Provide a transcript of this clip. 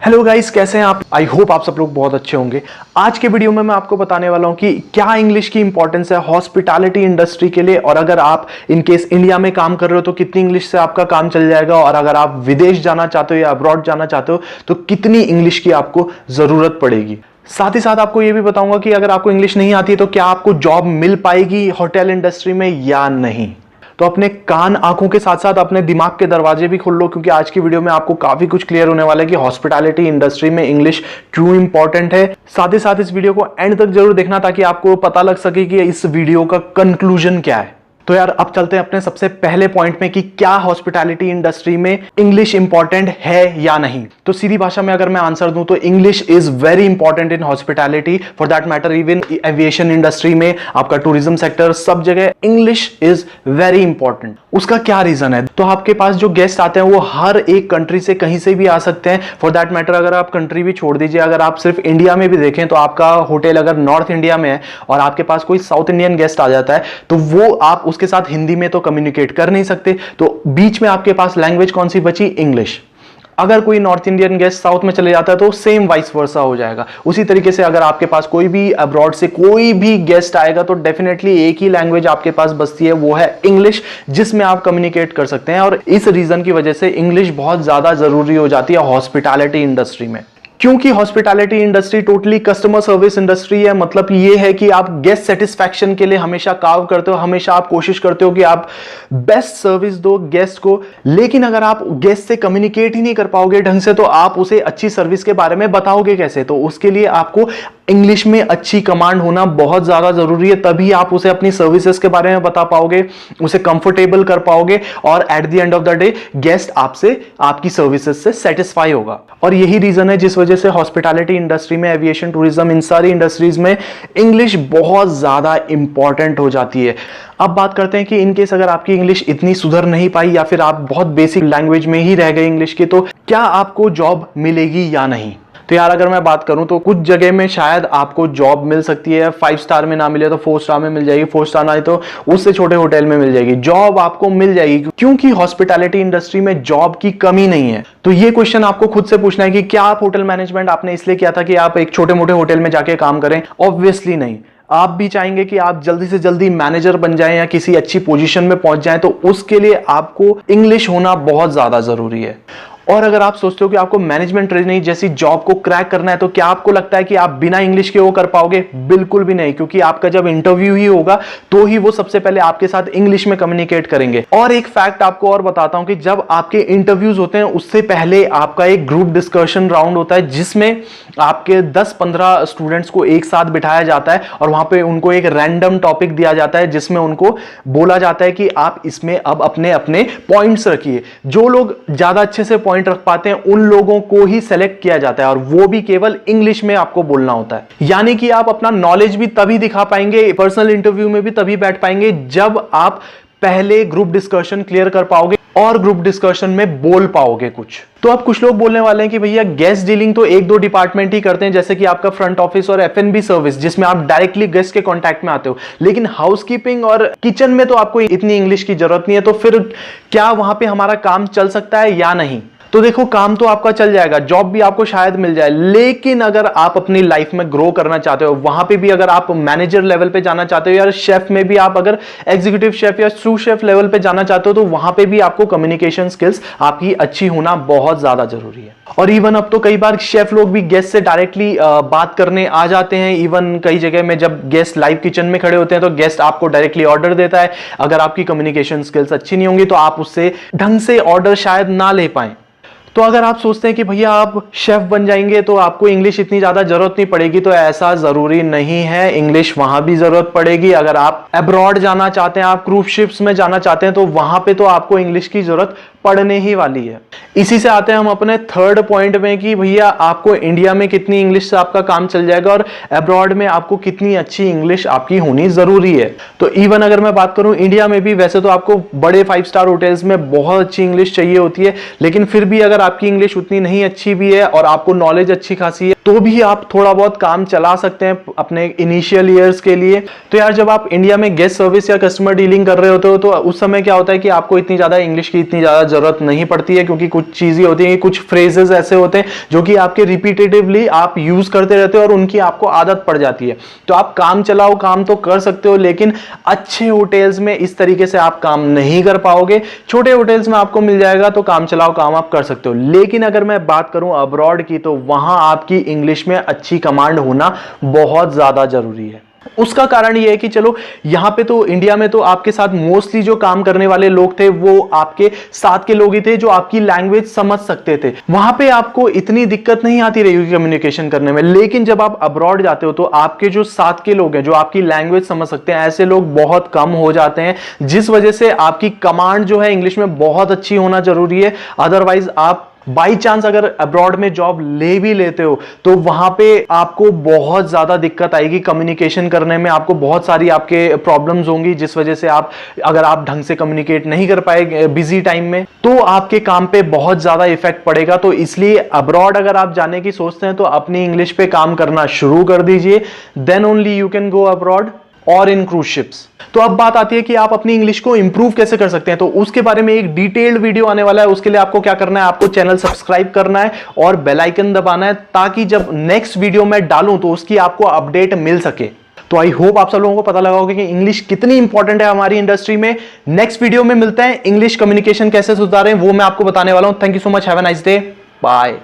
Hello guys, कैसे हैं आप? आई होप आप सब लोग बहुत अच्छे होंगे। आज के वीडियो में मैं आपको बताने वाला हूं कि क्या इंग्लिश की इंपॉर्टेंस है हॉस्पिटैलिटी इंडस्ट्री के लिए, और अगर आप इन केस इंडिया में काम कर रहे हो तो कितनी इंग्लिश से आपका काम चल जाएगा, और अगर आप विदेश जाना चाहते हो या अब्रॉड जाना चाहते हो तो कितनी इंग्लिश की आपको जरूरत पड़ेगी। साथ ही साथ आपको यह भी बताऊंगा कि अगर आपको इंग्लिश नहीं आती है तो क्या आपको जॉब मिल पाएगी होटल इंडस्ट्री में या नहीं। तो अपने कान आंखों के साथ साथ अपने दिमाग के दरवाजे भी खोल लो, क्योंकि आज की वीडियो में आपको काफी कुछ क्लियर होने वाला है कि हॉस्पिटैलिटी इंडस्ट्री में इंग्लिश क्यों इंपॉर्टेंट है। साथ ही साथ इस वीडियो को एंड तक जरूर देखना ताकि आपको पता लग सके कि इस वीडियो का कंक्लूजन क्या है। तो यार अब चलते हैं अपने सबसे पहले पॉइंट में कि क्या हॉस्पिटैलिटी इंडस्ट्री में इंग्लिश इंपॉर्टेंट है या नहीं। तो सीधी भाषा में अगर मैं आंसर दूं तो English is very important in hospitality, for that matter even aviation industry में, आपका टूरिज्म सेक्टर, सब जगह इंग्लिश इज वेरी इंपॉर्टेंट। उसका क्या रीजन है? तो आपके पास जो गेस्ट आते हैं वो हर एक कंट्री से कहीं से भी आ सकते हैं। फॉर दैट मैटर अगर आप कंट्री भी छोड़ दीजिए, अगर आप सिर्फ इंडिया में भी देखें तो आपका होटल अगर नॉर्थ इंडिया में है और आपके पास कोई साउथ इंडियन गेस्ट आ जाता है तो वो आप उसके साथ हिंदी में तो कम्युनिकेट कर नहीं सकते, तो बीच में आपके पास लैंग्वेज कौन सी बची? इंग्लिश। अगर कोई नॉर्थ इंडियन गेस्ट साउथ में चले जाता है तो सेम वाइस वर्सा हो जाएगा। उसी तरीके से अगर आपके पास कोई भी अब्रॉड से कोई भी गेस्ट आएगा तो डेफिनेटली एक ही लैंग्वेज आपके पास बचती है, वो है इंग्लिश, जिसमें आप कम्युनिकेट कर सकते हैं। और इस रीजन की वजह से इंग्लिश बहुत ज्यादा जरूरी हो जाती है हॉस्पिटैलिटी इंडस्ट्री में, क्योंकि hospitality industry totally customer service industry है। मतलब ये है कि आप गेस्ट सेटिस्फैक्शन के लिए हमेशा काम करते हो, हमेशा आप कोशिश करते हो कि आप बेस्ट सर्विस दो गेस्ट को। लेकिन अगर आप गेस्ट से कम्युनिकेट ही नहीं कर पाओगे ढंग से तो आप उसे अच्छी सर्विस के बारे में बताओगे कैसे? तो उसके लिए आपको इंग्लिश में अच्छी कमांड होना बहुत ज्यादा जरूरी है, तभी आप उसे अपनी सर्विसेज के बारे में बता पाओगे, उसे कंफर्टेबल कर पाओगे, और at the end of the day guest आपसे, आपकी सर्विसेज से सेटिस्फाई होगा। और यही रीजन है जिस वजह से हॉस्पिटैलिटी इंडस्ट्री में, एविएशन, टूरिज्म, इन सारी इंडस्ट्रीज में इंग्लिश बहुत ज्यादा इंपॉर्टेंट हो जाती है। अब बात करते हैं कि इनकेस अगर आपकी इंग्लिश इतनी सुधर नहीं पाई या फिर आप बहुत बेसिक लैंग्वेज में ही रह गए इंग्लिश की, तो क्या आपको जॉब मिलेगी या नहीं। तो यार अगर मैं बात करूं तो कुछ जगह में शायद आपको जॉब मिल सकती है, 5 स्टार में ना मिले तो 4 स्टार में मिल जाएगी, 4 स्टार ना तो उससे छोटे होटल में मिल जाएगी, जॉब आपको मिल जाएगी, क्योंकि हॉस्पिटैलिटी इंडस्ट्री में जॉब की कमी नहीं है। तो ये क्वेश्चन आपको खुद से पूछना है कि क्या आप होटल मैनेजमेंट आपने इसलिए किया था कि आप एक छोटे मोटे होटल में जाके काम करें? ऑब्वियसली नहीं। आप भी चाहेंगे कि आप जल्दी से जल्दी मैनेजर बन जाएं या किसी अच्छी पोजीशन में पहुंच जाएं, तो उसके लिए आपको इंग्लिश होना बहुत ज्यादा जरूरी है। और अगर आप सोचते हो कि आपको मैनेजमेंट ट्रेनिंग जैसी जॉब को क्रैक करना है तो क्या आपको लगता है कि आप बिना इंग्लिश के वो कर पाओगे? बिल्कुल भी नहीं, क्योंकि आपका जब इंटरव्यू ही होगा तो ही वो सबसे पहले आपके साथ इंग्लिश में कम्युनिकेट करेंगे। और एक फैक्ट आपको और बताता हूं कि जब आपके इंटरव्यूज होते हैं उससे पहले आपका एक ग्रुप डिस्कशन राउंड होता है, जिसमें आपके 10-15 स्टूडेंट्स को एक साथ बिठाया जाता है और वहां पे उनको एक रैंडम टॉपिक दिया जाता है, जिसमें उनको बोला जाता है कि आप इसमें अब अपने अपने पॉइंट्स रखिए। जो लोग ज्यादा अच्छे से पॉइंट रख पाते हैं उन लोगों को ही सेलेक्ट किया जाता है, और वो भी केवल इंग्लिश में आपको बोलना होता है। यानी कि आप अपना नॉलेज भी तभी दिखा पाएंगे, पर्सनल इंटरव्यू में भी तभी बैठ पाएंगे जब आप पहले ग्रुप डिस्कशन क्लियर कर पाओगे और ग्रुप डिस्कशन में बोल पाओगे कुछ। तो अब कुछ लोग बोलने वाले हैं कि भैया गेस्ट डीलिंग तो 1-2 डिपार्टमेंट ही करते हैं, जैसे कि आपका फ्रंट ऑफिस और एफएनबी सर्विस, जिसमें आप डायरेक्टली गेस्ट के कांटेक्ट में आते हो, लेकिन हाउसकीपिंग और किचन में तो आपको इतनी इंग्लिश की जरूरत नहीं है। तो फिर क्या वहां पे हमारा काम चल सकता है या नहीं? तो देखो, काम तो आपका चल जाएगा, जॉब भी आपको शायद मिल जाए, लेकिन अगर आप अपनी लाइफ में ग्रो करना चाहते हो, वहां पे भी अगर आप मैनेजर लेवल पे जाना चाहते हो, या शेफ में भी आप अगर एग्जीक्यूटिव शेफ या सू शेफ लेवल पे जाना चाहते हो, तो वहां पे भी आपको कम्युनिकेशन स्किल्स आपकी अच्छी होना बहुत ज्यादा जरूरी है। और इवन अब तो कई बार शेफ लोग भी गेस्ट से डायरेक्टली बात करने आ जाते हैं। इवन कई जगह में जब गेस्ट लाइव किचन में खड़े होते हैं तो गेस्ट आपको डायरेक्टली ऑर्डर देता है। अगर आपकी कम्युनिकेशन स्किल्स अच्छी नहीं होंगी तो आप उससे ढंग से ऑर्डर शायद ना ले पाए। तो अगर आप सोचते हैं कि भैया आप शेफ बन जाएंगे तो आपको इंग्लिश इतनी ज्यादा जरूरत नहीं पड़ेगी, तो ऐसा जरूरी नहीं है। इंग्लिश वहां भी जरूरत पड़ेगी। अगर आप अब्रॉड जाना चाहते हैं, आप क्रूज शिप्स में जाना चाहते हैं, तो वहां पे तो आपको इंग्लिश की जरूरत पढ़ने ही वाली है। इसी से आते हैं हम अपने थर्ड पॉइंट में कि भैया आपको इंडिया में कितनी इंग्लिश से आपका काम चल जाएगा और अब्रॉड में आपको कितनी अच्छी इंग्लिश आपकी होनी जरूरी है। तो इवन अगर मैं बात करूं इंडिया में भी, वैसे तो आपको बड़े 5 स्टार होटल्स में बहुत अच्छी इंग्लिश चाहिए होती है, लेकिन फिर भी अगर आपकी इंग्लिश उतनी नहीं अच्छी भी है और आपको नॉलेज अच्छी खासी है, तो भी आप थोड़ा बहुत काम चला सकते हैं अपने इनिशियल ईयर्स के लिए। तो यार जब आप इंडिया में गेस्ट सर्विस या कस्टमर डीलिंग कर रहे होते हो तो उस समय क्या होता है कि आपको इतनी ज्यादा इंग्लिश की इतनी ज्यादा जरूरत नहीं पड़ती है, क्योंकि कुछ चीजें होती हैं, कुछ फ्रेजेस ऐसे होते हैं जो कि आपके रिपीटेटिवली आप यूज करते रहते हो और उनकी आपको आदत पड़ जाती है। तो आप काम चलाओ काम तो कर सकते हो, लेकिन अच्छे होटल्स में इस तरीके से आप काम नहीं कर पाओगे। छोटे होटल्स में आपको मिल जाएगा तो काम चलाओ काम आप कर सकते हो, लेकिन अगर मैं बात करूं अब्रॉड की तो वहां आपकी इंग्लिश में अच्छी कमांड होना बहुत ज्यादा जरूरी है। उसका कारण यह है कि चलो यहां पे तो इंडिया में तो आपके साथ मोस्टली जो काम करने वाले लोग थे वो आपके साथ के लोग ही थे जो आपकी लैंग्वेज समझ सकते थे। वहां पे आपको इतनी दिक्कत नहीं आती रही कम्युनिकेशन करने में, लेकिन जब आप अब्रॉड जाते हो तो आपके जो साथ के लोग हैं जो आपकी लैंग्वेज समझ सकते हैं, ऐसे लोग बहुत कम हो जाते हैं, जिस वजह से आपकी कमांड जो है इंग्लिश में बहुत अच्छी होना जरूरी है। अदरवाइज आप बाई चांस अगर अब्रॉड में जॉब ले भी लेते हो तो वहां पे आपको बहुत ज्यादा दिक्कत आएगी कम्युनिकेशन करने में, आपको बहुत सारी आपके प्रॉब्लम्स होंगी, जिस वजह से आप अगर आप ढंग से कम्युनिकेट नहीं कर पाए बिजी टाइम में तो आपके काम पे बहुत ज्यादा इफेक्ट पड़ेगा। तो इसलिए अब्रॉड अगर आप जाने की सोचते हैं तो अपनी इंग्लिश पे काम करना शुरू कर दीजिए, then only you can go abroad और इन क्रूज शिप्स। तो अब बात आती है कि आप अपनी इंग्लिश को इंप्रूव कैसे कर सकते हैं, तो उसके बारे में एक डिटेल्ड वीडियो आने वाला है। उसके लिए आपको क्या करना है, आपको चैनल सब्सक्राइब करना है और बेल आइकन दबाना है, ताकि जब नेक्स्ट वीडियो मैं डालूं तो उसकी आपको अपडेट मिल सके। तो आई होप आप सब लोगों को पता लगा होगा कि इंग्लिश कितनी इंपॉर्टेंट है हमारी इंडस्ट्री में। नेक्स्ट वीडियो में मिलते हैं, इंग्लिश कम्युनिकेशन कैसे सुधारें वो मैं आपको बताने वाला हूं। Thank you so much, have a nice day, bye.